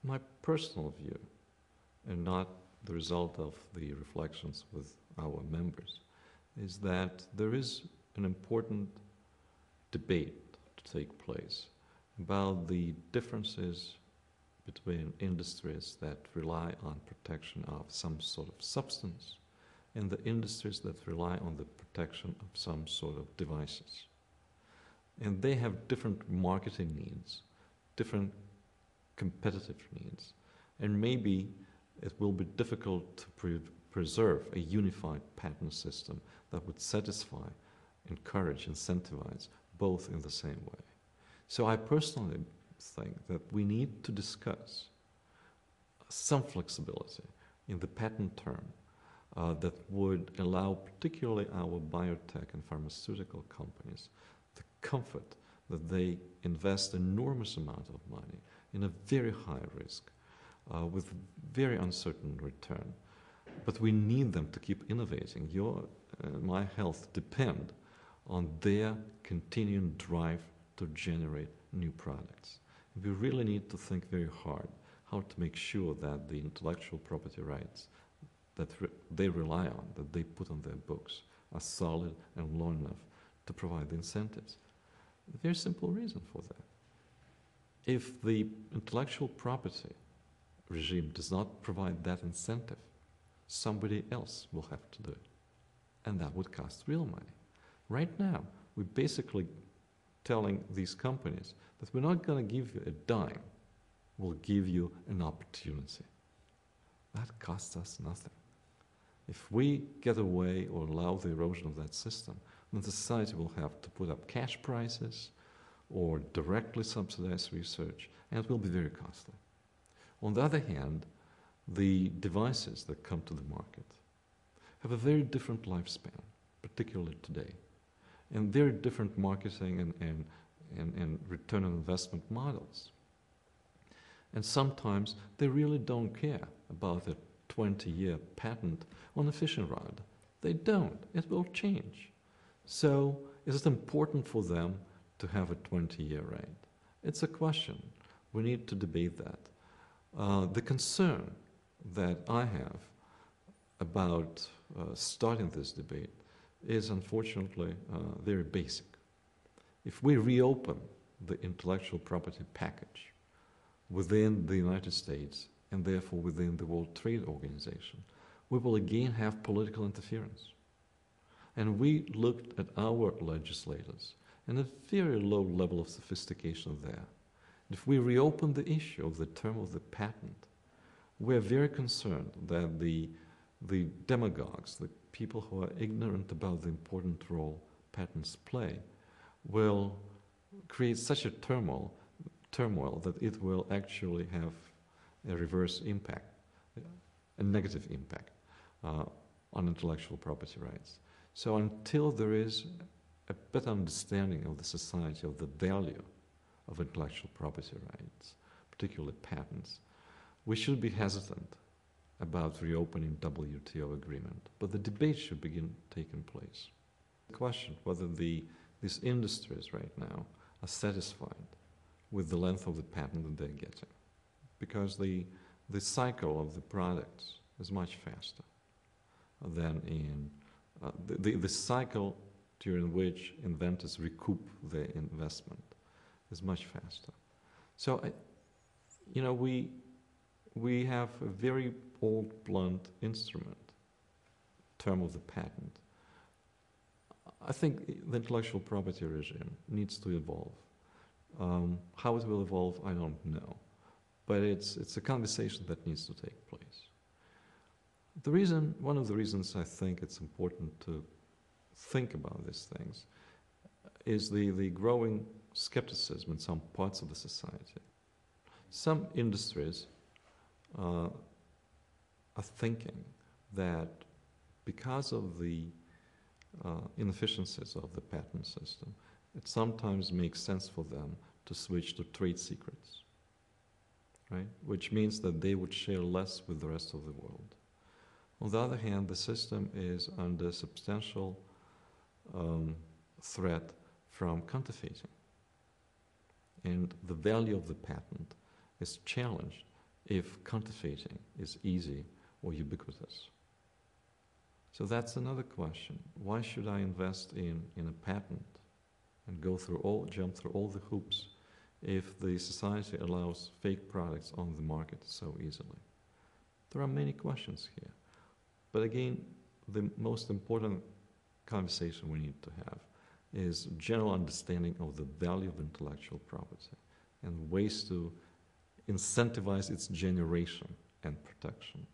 My personal view, and not the result of the reflections with our members, is that there is an important debate to take place about the differences between industries that rely on protection of some sort of substance and the industries that rely on the protection of some sort of devices. And they have different marketing needs, different competitive needs, and maybe it will be difficult to preserve a unified patent system that would satisfy, encourage, incentivize both in the same way. So I personally think that we need to discuss some flexibility in the patent term that would allow particularly our biotech and pharmaceutical companies the comfort that they invest enormous amount of money in a very high risk with very uncertain return. But we need them to keep innovating. Your my health depend on their continuing drive to generate new products. We really need to think very hard how to make sure that the intellectual property rights that they rely on, that they put on their books, are solid and long enough to provide the incentives. A very simple reason for that. If the intellectual property regime does not provide that incentive, somebody else will have to do it. And that would cost real money. Right now, we're basically telling these companies that we're not going to give you a dime, we'll give you an opportunity. That costs us nothing. If we get away or allow the erosion of that system, then society will have to put up cash prices or directly subsidize research, and it will be very costly. On the other hand, the devices that come to the market have a very different lifespan, particularly today, and very different marketing and return on investment models. And sometimes they really don't care about a 20-year patent on a fishing rod. They don't. It will change. So is it important for them to have a 20-year right? It's a question. We need to debate that. The concern that I have about starting this debate is unfortunately very basic. If we reopen the intellectual property package within the United States and therefore within the World Trade Organization, we will again have political interference. And we looked at our legislators and a very low level of sophistication there. If we reopen the issue of the term of the patent, we're very concerned that the demagogues, the people who are ignorant about the important role patents play, will create such a turmoil that it will actually have a reverse impact, a negative impact on intellectual property rights. So until there is a better understanding of the society of the value of intellectual property rights, particularly patents, we should be hesitant about reopening WTO agreement. But the debate should begin taking place. The question whether these industries right now are satisfied with the length of the patent that they're getting, because the cycle of the products is much faster than in the cycle during which inventors recoup their investment is much faster. So, we have a very old, blunt instrument, term of the patent. I think the intellectual property regime needs to evolve. How it will evolve, I don't know. But it's a conversation that needs to take place. One of the reasons I think it's important to think about these things is the growing skepticism in some parts of the society. Some industries are thinking that because of the inefficiencies of the patent system, it sometimes makes sense for them to switch to trade secrets, right? Which means that they would share less with the rest of the world. On the other hand, the system is under substantial threat from counterfeiting. And the value of the patent is challenged if counterfeiting is easy or ubiquitous? So that's another question. Why should I invest in a patent and jump through all the hoops if the society allows fake products on the market so easily? There are many questions here. But again, the most important conversation we need to have is general understanding of the value of intellectual property and ways to incentivize its generation and protection.